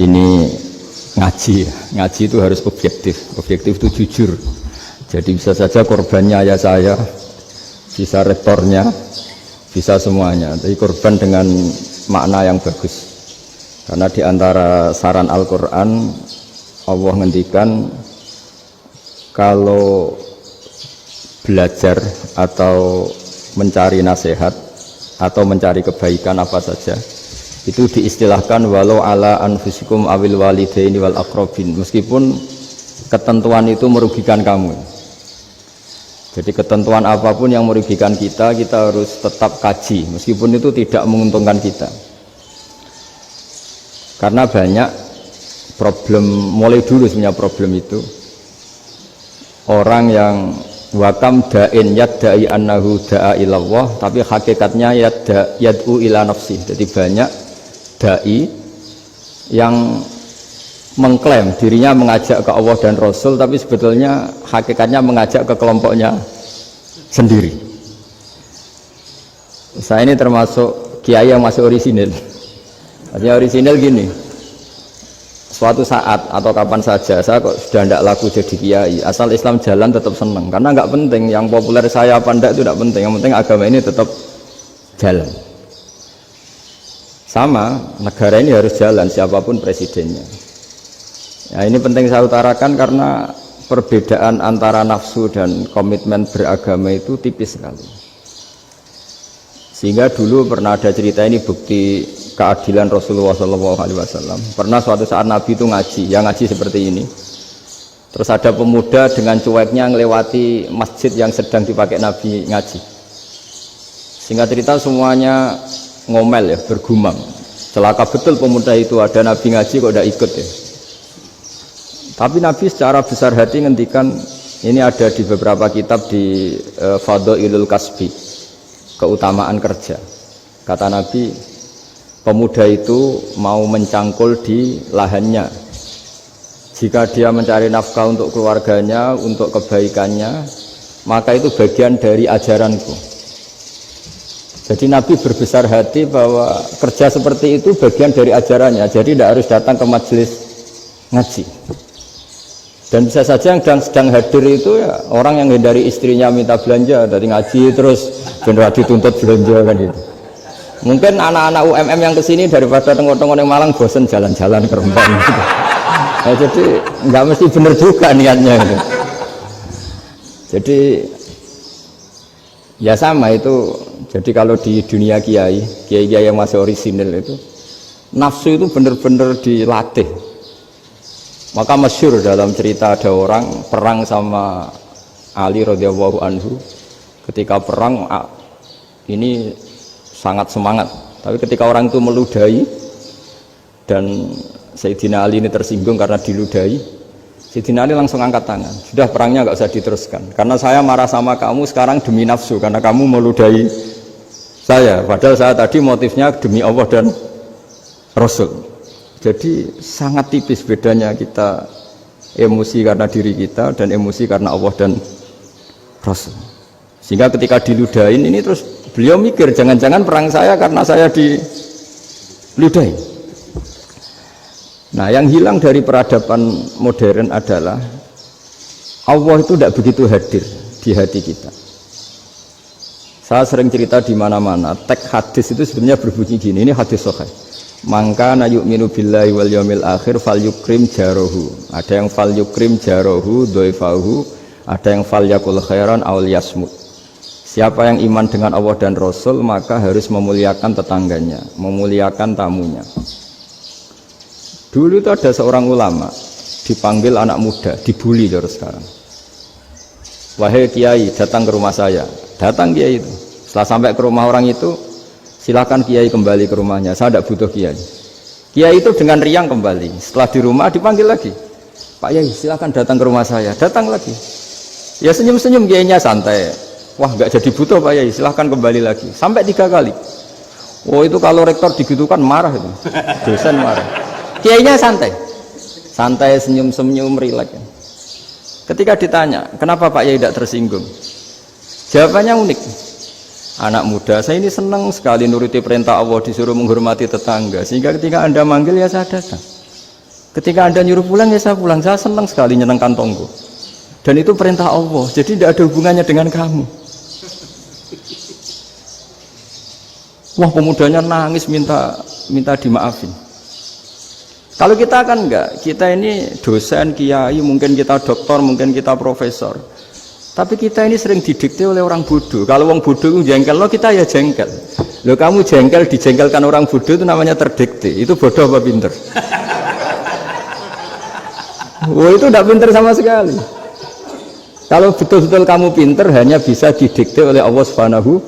ini ngaji itu harus objektif itu jujur. Jadi bisa saja korbannya ayah saya, bisa rektornya, bisa semuanya, tapi korban dengan makna yang bagus. Karena di antara saran Al-Quran Allah ngendikan kalau belajar atau mencari nasihat atau mencari kebaikan apa saja itu diistilahkan walau ala anfusikum awil walidaini wal aqrabin, meskipun ketentuan itu merugikan kamu. Jadi ketentuan apapun yang merugikan kita harus tetap kaji meskipun itu tidak menguntungkan kita. Karena banyak problem, mulai dulu sebenarnya problem itu orang yang wakam da'in yadda'i annahu da'a ilallah tapi hakikatnya yad'u ila nafsi. Jadi banyak da'i yang mengklaim dirinya mengajak ke Allah dan Rasul tapi sebetulnya hakikatnya mengajak ke kelompoknya sendiri. Saya ini termasuk kiai yang masih orisinil. Artinya orisinil gini, suatu saat atau kapan saja saya kok sudah tidak laku jadi kiai, asal Islam jalan tetap senang, karena nggak penting yang populer saya apa enggak itu tidak penting, yang penting agama ini tetap jalan. Sama negara ini harus jalan siapapun presidennya. Ya, ini penting saya utarakan karena perbedaan antara nafsu dan komitmen beragama itu tipis sekali. Sehingga dulu pernah ada cerita, ini bukti keadilan Rasulullah SAW. Pernah suatu saat Nabi itu ngaji, yang ngaji seperti ini. Terus ada pemuda dengan cueknya ngelewati masjid yang sedang dipakai Nabi ngaji. Singkat cerita semuanya ngomel ya, bergumam. Celaka betul pemuda itu, ada Nabi ngaji kok tidak ikut ya. Tapi Nabi secara besar hati ngendikan, ini ada di beberapa kitab di Fadhailul Kasbi, keutamaan kerja. Kata Nabi, pemuda itu mau mencangkul di lahannya. Jika dia mencari nafkah untuk keluarganya, untuk kebaikannya, maka itu bagian dari ajaranku. Jadi Nabi berbesar hati bahwa kerja seperti itu bagian dari ajarannya. Jadi tidak harus datang ke majelis ngaji. Dan bisa saja yang sedang hadir itu ya orang yang hindari istrinya minta belanja dari ngaji terus benar dituntut belanja kan itu. Mungkin anak-anak UMM yang kesini daripada tengok-tengok yang Malang bosen jalan-jalan ke Rembang gitu. Nah, jadi nggak mesti benar juga niatnya gitu. Jadi ya sama itu. Jadi kalau di dunia kiai yang masih orisinil itu nafsu itu benar-benar dilatih. Maka masyhur dalam cerita ada orang perang sama Ali radhiyallahu anhu. Ketika perang ini sangat semangat, tapi ketika orang itu meludahi dan Sayyidina Ali ini tersinggung karena diludahi, Sayyidina Ali langsung angkat tangan, sudah perangnya nggak usah diteruskan karena saya marah sama kamu sekarang demi nafsu karena kamu meludahi saya, padahal saya tadi motifnya demi Allah dan Rasul. Jadi sangat tipis bedanya kita emosi karena diri kita dan emosi karena Allah dan Rasul. Sehingga ketika diludahin ini terus beliau mikir jangan-jangan perang saya karena saya diludahi. Nah, yang hilang dari peradaban modern adalah Allah itu tidak begitu hadir di hati kita. Saya sering cerita di mana-mana, teks hadis itu sebenarnya berbunyi gini, ini hadis sahih. Mangka na yu'minu billahi wal yaumil akhir fal yukrim jarohu. Ada yang fal yukrim jarohu doifahu, ada yang fal yakul khairan aul yasmut. Siapa yang iman dengan Allah dan Rasul maka harus memuliakan tetangganya, memuliakan tamunya. Dulu itu ada seorang ulama dipanggil anak muda, dibully terus sekarang. Wahai kiai, datang ke rumah saya. Datang kiai itu. Setelah sampai ke rumah orang itu, silakan kiai kembali ke rumahnya, saya tidak butuh kiai. Kiai itu dengan riang kembali. Setelah di rumah dipanggil lagi, Pak Yai silakan datang ke rumah saya. Datang lagi, ya senyum-senyum kiainya santai. Wah nggak jadi butuh Pak Yai, silahkan kembali lagi. Sampai 3 kali. Oh itu kalau rektor digitukan marah itu, dosen marah. Kiainya santai, santai senyum-senyum rileks. Ketika ditanya, kenapa Pak Yai tidak tersinggung? Jawabannya unik. Anak muda, saya ini senang sekali nuruti perintah Allah, disuruh menghormati tetangga. Sehingga ketika Anda manggil ya saya datang. Ketika Anda nyuruh pulang, ya saya pulang. Saya senang sekali nyenang kantongku. Dan itu perintah Allah, jadi tidak ada hubungannya dengan kamu. Wah, pemudanya nangis minta dimaafin. Kalau kita kan enggak, kita ini dosen, kiai, mungkin kita doktor, mungkin kita profesor. Tapi kita ini sering didikte oleh orang bodoh. Kalau orang bodoh itu jengkel, lo kita ya jengkel. Lo kamu jengkel, dijengkelkan orang bodoh itu namanya terdikte. Itu bodoh apa pinter? Wah, itu tidak pinter sama sekali. Kalau betul-betul kamu pinter, hanya bisa didikte oleh Allah Subhanahu